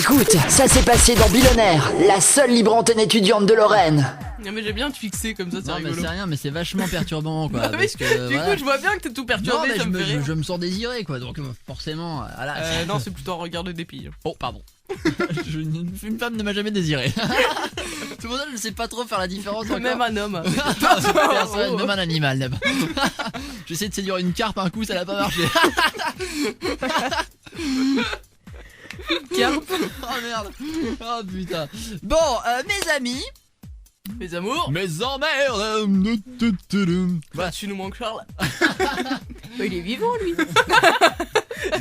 Écoute, ça s'est passé dans Billonnaire, la seule libre antenne étudiante de Lorraine. Non mais j'aime bien te fixer comme ça, c'est Non rigolo. mais c'est rien, mais c'est vachement perturbant quoi. Bah oui, parce que, du coup je vois bien que t'es tout non perturbé, mais ça me fait rire. je me sens désiré quoi, donc forcément. Voilà. Non, c'est plutôt un regard de dépit. Oh pardon. Une femme ne m'a jamais désiré. C'est pour ça que je ne sais pas trop faire la différence encore. Même un homme. Personne, même un animal. Même. J'essaie de séduire une carpe un coup, ça n'a pas marché. Carpe. Oh merde. Oh putain. Bon, mes amis. Mes amours. Mes emmerdes. Voilà, tu nous manques Charles. Il est vivant lui.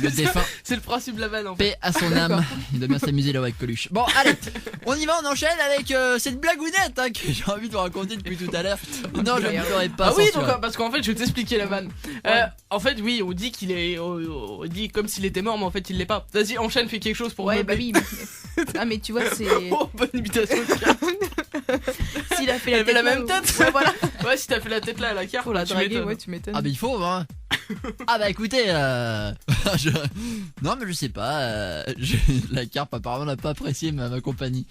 Le défunt. C'est le principe de la vanne en fait. Paix à son âme. Il doit bien s'amuser là avec Coluche. Bon, allez, on y va, on enchaîne avec cette blagounette que j'ai envie de vous raconter depuis tout à l'heure. Non, je ne ferai pas. Ah oui, censurer. donc parce qu'en fait, je vais t'expliquer la vanne. En fait, oui, on dit qu'il est, on dit comme s'il était mort, mais en fait, il l'est pas. Vas-y, enchaîne, fais quelque chose pour Ouais, meubler. bah oui. Ah, mais tu vois, c'est. Oh, bonne imitation. S'il a fait Elle la avait tête. la là, même ou- tête. Ouais, voilà. Ouais, si t'as fait la tête là à la carte, Pour la tu draguer, m'étonnes. ouais, tu m'étonnes. Ah bah il faut hein. Ah bah écoutez non mais je sais pas la carpe apparemment n'a pas apprécié ma compagnie.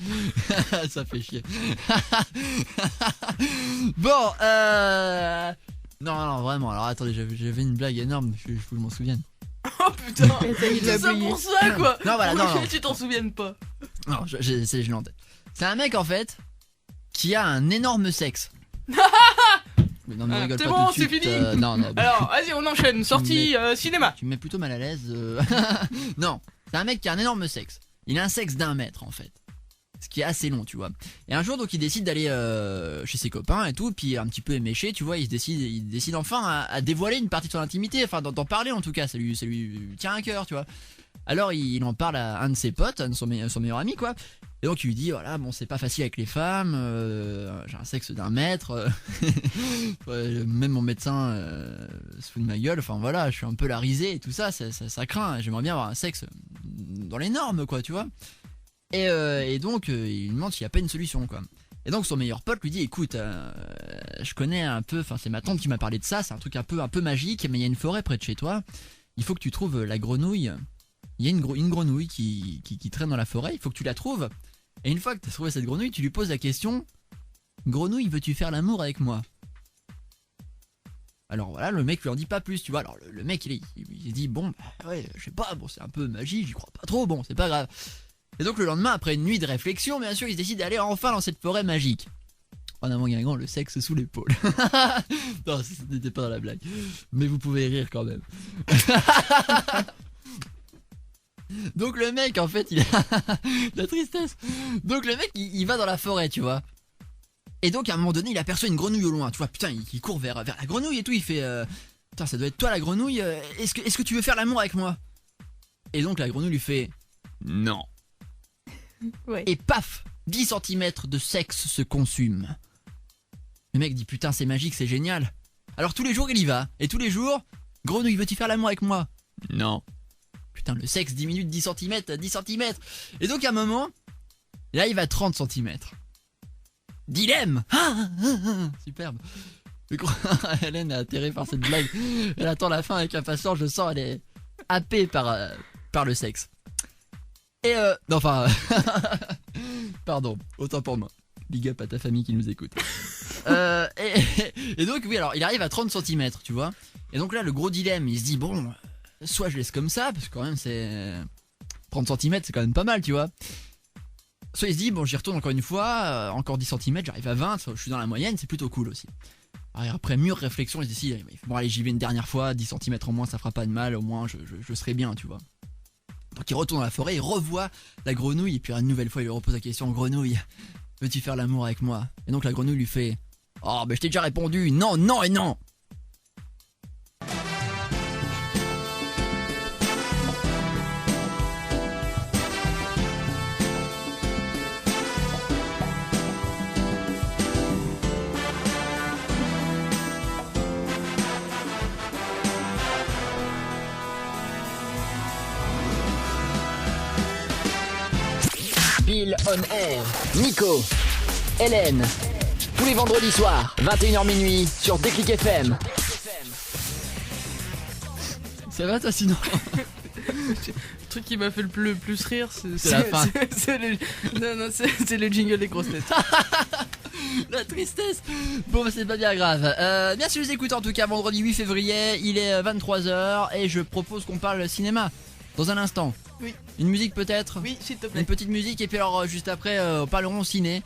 Ça fait chier. Bon non vraiment alors attendez j'avais une blague énorme je faut que je m'en souvienne. Oh putain, Et ça, il l'a c'est ça oublié. pour ça quoi. Non voilà non Tu t'en souviennes pas. non je l'ai en tête. C'est un mec en fait qui a un énorme sexe. Mais non mais rigole c'est pas bon, tout de c'est suite, fini. non Alors, vas-y, on enchaîne. Sortie cinéma. Tu me mets plutôt mal à l'aise. Non, c'est un mec qui a un énorme sexe. Il a un sexe d'1 mètre en fait. Ce qui est assez long, tu vois. Et un jour, donc, il décide d'aller chez ses copains et tout, puis un petit peu éméché, tu vois, il décide enfin à dévoiler une partie de son intimité, enfin d'en parler en tout cas, ça lui tient à cœur, tu vois. Alors il en parle à un de ses potes, son meilleur ami, quoi. Et donc il lui dit voilà bon c'est pas facile avec les femmes, j'ai un sexe d'1 mètre, même mon médecin se fout de ma gueule, enfin voilà je suis un peu la risée et tout ça, ça craint, j'aimerais bien avoir un sexe dans les normes quoi tu vois. Et donc il lui demande s'il n'y a pas une solution quoi. Et donc son meilleur pote lui dit écoute je connais un peu, enfin c'est ma tante qui m'a parlé de ça, c'est un truc un peu magique mais il y a une forêt près de chez toi, il faut que tu trouves la grenouille. Il y a une grenouille qui traîne dans la forêt, il faut que tu la trouves. Et une fois que tu as trouvé cette grenouille, tu lui poses la question grenouille, veux-tu faire l'amour avec moi? Alors voilà, le mec lui en dit pas plus, tu vois. Alors le mec il dit bon, bah, ouais, je sais pas, bon c'est un peu magique, j'y crois pas trop, bon c'est pas grave. Et donc le lendemain, après une nuit de réflexion, bien sûr, il se décide d'aller enfin dans cette forêt magique. En avant Guingamp, le sexe sous l'épaule. Non, ce n'était pas dans la blague. Mais vous pouvez rire quand même. Donc le mec en fait il a la tristesse. Donc le mec il va dans la forêt tu vois. Et donc à un moment donné il aperçoit une grenouille au loin. Tu vois putain il court vers la grenouille et tout. Il fait putain ça doit être toi la grenouille. Est-ce que tu veux faire l'amour avec moi? Et donc la grenouille lui fait non. Ouais. Et paf 10 cm de sexe se consume. Le mec dit putain c'est magique c'est génial. Alors tous les jours il y va. Et tous les jours grenouille veux-tu faire l'amour avec moi? Non. Putain, le sexe diminue de 10 cm à 10 cm. Et donc, à un moment, là, il va à 30 cm. Dilemme. Superbe. Hélène est atterrée par cette blague. Elle attend la fin avec impatience. Je sens, elle est happée par le sexe. Et non, enfin... Pardon, autant pour moi. Big up à ta famille qui nous écoute. Et donc, oui, alors, il arrive à 30 cm, tu vois. Et donc là, le gros dilemme, il se dit, bon... Soit je laisse comme ça, parce que quand même c'est 30 cm c'est quand même pas mal tu vois. Soit il se dit bon j'y retourne encore une fois, encore 10 cm, j'arrive à 20, je suis dans la moyenne, c'est plutôt cool aussi. Alors, après mûre réflexion il se décide bon allez j'y vais une dernière fois, 10 cm en moins ça fera pas de mal, au moins je serai bien tu vois. Donc il retourne dans la forêt, il revoit la grenouille et puis une nouvelle fois il lui repose la question grenouille, veux-tu faire l'amour avec moi? Et donc la grenouille lui fait oh bah je t'ai déjà répondu, non, non et non. Bill on Air, Nico, Hélène, tous les vendredis soirs, 21h minuit, sur Déclic FM. Ça va toi sinon? truc qui m'a fait le plus rire, C'est la fin. c'est le jingle des grosses têtes. La tristesse. Bon bah c'est pas bien grave. Merci de nous écouter en tout cas vendredi 8 février. Il est 23h et je propose qu'on parle cinéma dans un instant. Oui. Une musique peut-être. Oui, s'il te plaît. Une petite musique et puis alors juste après parlerons ciné.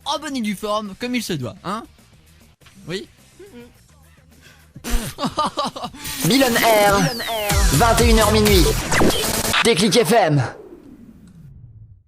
En bonne et due forme comme il se doit, hein. Oui. Bill on Air, 21h minuit. Déclic FM.